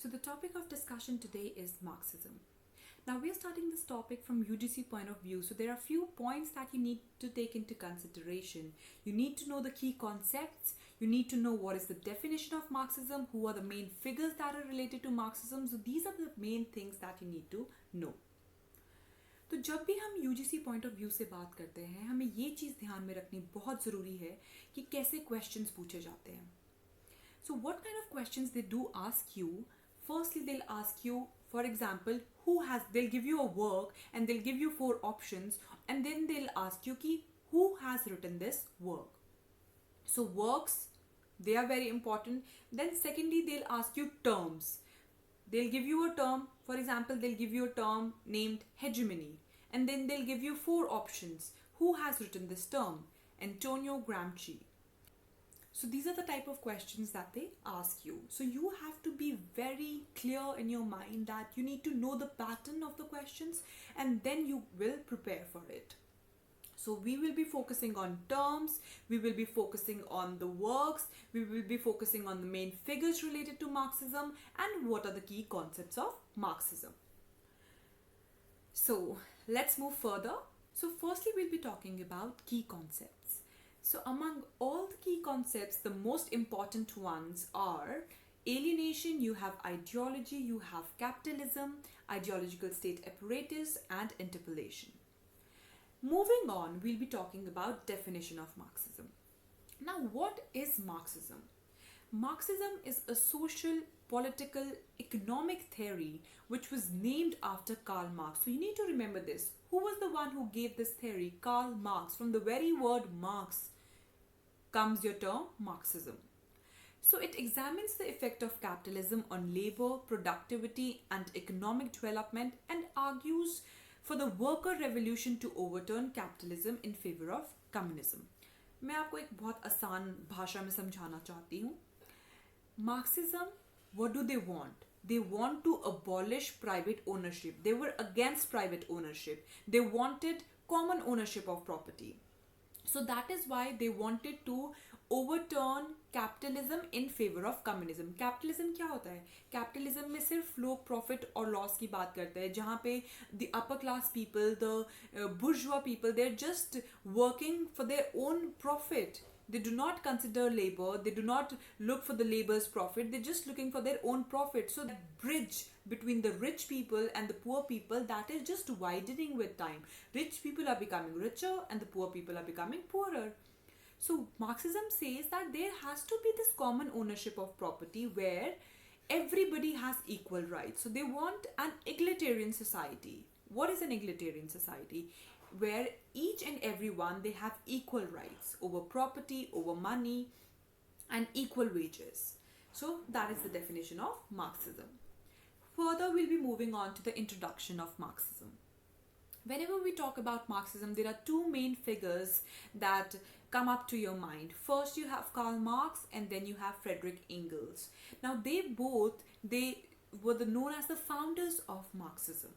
So the topic of discussion today is Marxism. Now we are starting this topic from UGC point of view. So there are few points that you need to take into consideration. You need to know the key concepts. You need to know what is the definition of Marxism, who are the main figures that are related to Marxism. So these are the main things that you need to know. तो जब भी हम UGC point of view से बात करते हैं हमें ये चीज़ ध्यान में रखनी बहुत ज़रूरी है कि कैसे क्वेश्चंस पूछे जाते हैं. So what kind of questions they do ask you? Firstly, they'll ask you, for example, they'll give you a work and they'll give you 4 options and then they'll ask you ki, who has written this work? So works, they are very important. Then secondly, they'll ask you terms. They'll give you a term, for example, they'll give you a term named hegemony and then they'll give you 4 options. Who has written this term? Antonio Gramsci. So these are the type of questions that they ask you. So you have to be very clear in your mind that you need to know the pattern of the questions and then you will prepare for it. So we will be focusing on terms, we will be focusing on the works, we will be focusing on the main figures related to Marxism and what are the key concepts of Marxism. So let's move further. So firstly, we'll be talking about key concepts. So among all the key concepts, the most important ones are alienation, you have ideology, you have capitalism, ideological state apparatus, and interpolation. Moving on, we'll be talking about definition of Marxism. Now, what is Marxism? Marxism is a social, political, economic theory which was named after Karl Marx. So you need to remember this. Who was the one who gave this theory? Karl Marx. From the very word Marx comes your term Marxism. So it examines the effect of capitalism on labor, productivity and economic development and argues for the worker revolution to overturn capitalism in favor of communism. मैं आपको एक बहुत आसान भाषा में समझाना चाहती हूँ. Marxism, what do they want? They want to abolish private ownership. They were against private ownership. They wanted common ownership of property. So that is why they wanted to overturn capitalism in favor of communism. Capitalism क्या होता है? Capitalism में सिर्फ लोग profit और loss की बात करते हैं, जहाँ पे the upper class people, the bourgeois people, they're just working for their own profit. They do not consider labor, they do not look for the labor's profit, they're just looking for their own profit. So that bridge between the rich people and the poor people, that is just widening with time. Rich people are becoming richer and the poor people are becoming poorer. So Marxism says that there has to be this common ownership of property where everybody has equal rights. So they want an egalitarian society. What is an egalitarian society? Where each and everyone, they have equal rights over property, over money and equal wages. So that is the definition of Marxism. Further, we'll be moving on to the introduction of Marxism. Whenever we talk about Marxism, there are 2 main figures that come up to your mind. First, you have Karl Marx and then you have Friedrich Engels. Now, they were known as the founders of Marxism.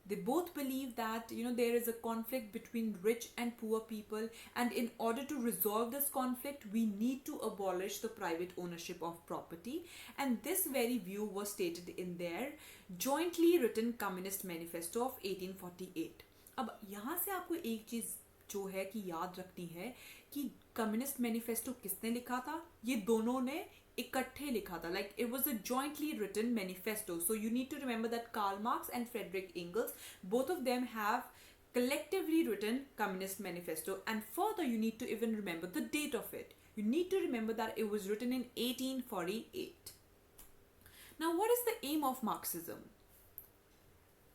They both believe that there is a conflict between rich and poor people, and in order to resolve this conflict we need to abolish the private ownership of property, and this very view was stated in their jointly written Communist Manifesto of 1848. अब यहाँ से आपको एक चीज़ जो है कि याद रखनी है कि कम्युनिस्ट मैनिफेस्टो किसने लिखा था. ये दोनों ने इकट्ठे लिखा था. Like it was a jointly written manifesto. So you need to remember that Karl Marx and Friedrich Engels, both of them have collectively written Communist Manifesto, and further you need to even remember the date of it. You need to remember that it was written in 1848. Now, what is the aim of Marxism?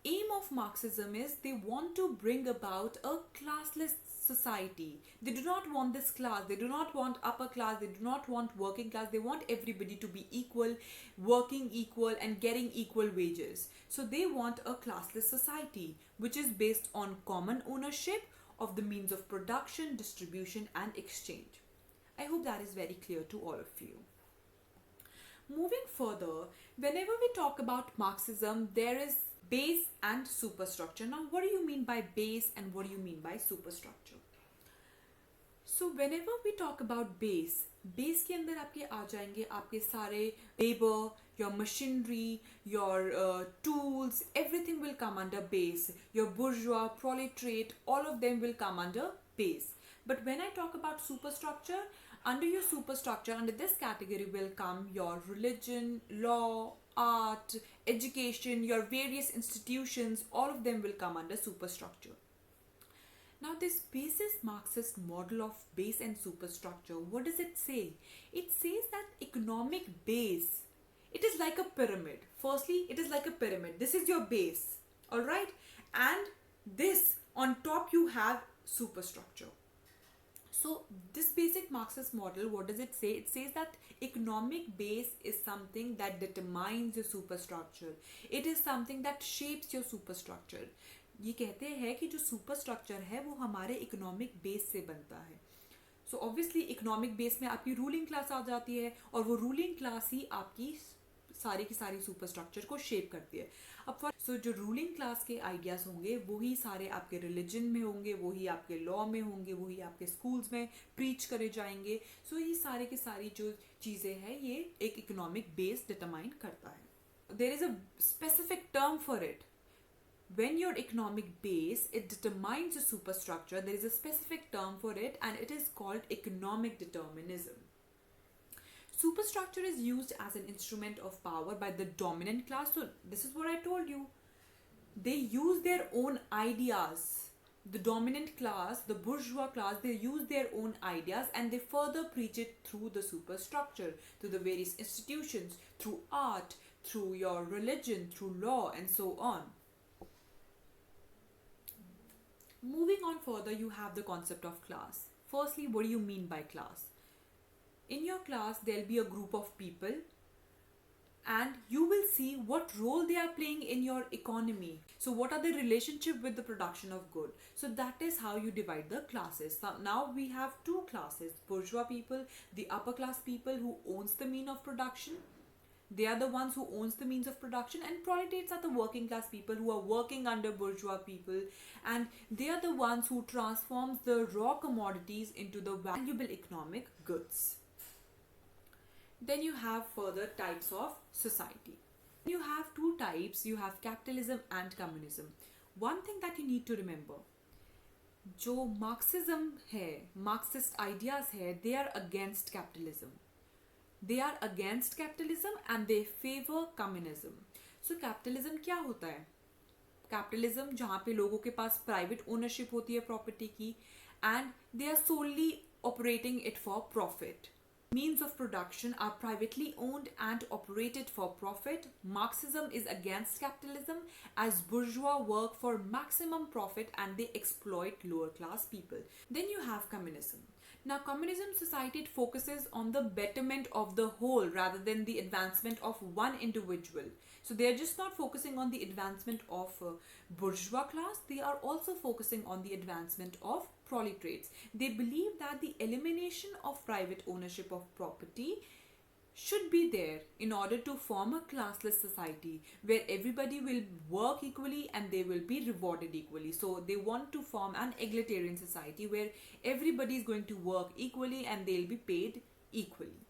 Aim of Marxism is they want to bring about a classless society. They do not want this class, they do not want upper class, they do not want working class, they want everybody to be equal, working equal and getting equal wages. So they want a classless society which is based on common ownership of the means of production, distribution and exchange. I hope that is very clear to all of you. Moving further, whenever we talk about Marxism, there is base and superstructure. Now, what do you mean by base and what do you mean by superstructure? So whenever we talk about base, base के अंदर आपके आ जाएंगे आपके सारे labour, your machinery, your tools, everything will come under base. Your bourgeois, proletariat, all of them will come under base. But when I talk about superstructure, under your superstructure, under this category will come your religion, law, art, education, your various institutions, all of them will come under superstructure. Now, this basis Marxist model of base and superstructure, what does it say? It says that economic base, it is like a pyramid. Firstly, it is like a pyramid. This is your base, all right? And this on top you have superstructure. So, this basic Marxist model, what does it say? It says that economic base is something that determines your superstructure. It is something that shapes your superstructure. ये कहते हैं कि जो super structure है वो हमारे economic base से बनता है. सो ऑब्वियसली इकोनॉमिक बेस में आपकी रूलिंग क्लास आ जाती है और वो रूलिंग क्लास ही आपकी सारी की सारी सुपर स्ट्रक्चर को शेप करती है. अब जो रूलिंग क्लास के आइडियाज होंगे वही सारे आपके रिलीजन में होंगे, वही आपके लॉ में होंगे, वही आपके स्कूल्स में प्रीच करे जाएंगे. सो ये सारे की सारी जो चीज़ें हैं ये एक इकोनॉमिक बेस डिटरमाइन करता है. There is a specific term for it. When your economic base, it determines the superstructure, there is a specific term for it and it is called economic determinism. Superstructure is used as an instrument of power by the dominant class. So this is what I told you. They use their own ideas. The dominant class, the bourgeois class, they use their own ideas and they further preach it through the superstructure, through the various institutions, through art, through your religion, through law and so on. Moving on further, you have the concept of class. Firstly, what do you mean by class? In your class, there'll be a group of people and you will see what role they are playing in your economy. So what are the relationship with the production of good? So that is how you divide the classes. Now we have two classes, bourgeois people, the upper class people who owns the mean of production. They are the ones who owns the means of production, and proletariats are the working class people who are working under bourgeois people, and they are the ones who transforms the raw commodities into the valuable economic goods. Then you have further types of society. You have two types, you have capitalism and communism. One thing that you need to remember, जो Marxism है, Marxist ideas है, they are against capitalism. They are against capitalism and they favor communism. So capitalism क्या होता है? Capitalism जहाँ पे लोगों के पास private ownership होती है property की and they are solely operating it for profit. Means of production are privately owned and operated for profit. Marxism is against capitalism as bourgeois work for maximum profit and they exploit lower class people. Then you have communism. Now, communism society, it focuses on the betterment of the whole rather than the advancement of one individual. So they are just not focusing on the advancement of bourgeois class, they are also focusing on the advancement of proletariats. They believe that the elimination of private ownership of property should be there in order to form a classless society where everybody will work equally and they will be rewarded equally. So they want to form an egalitarian society where everybody is going to work equally and they'll be paid equally.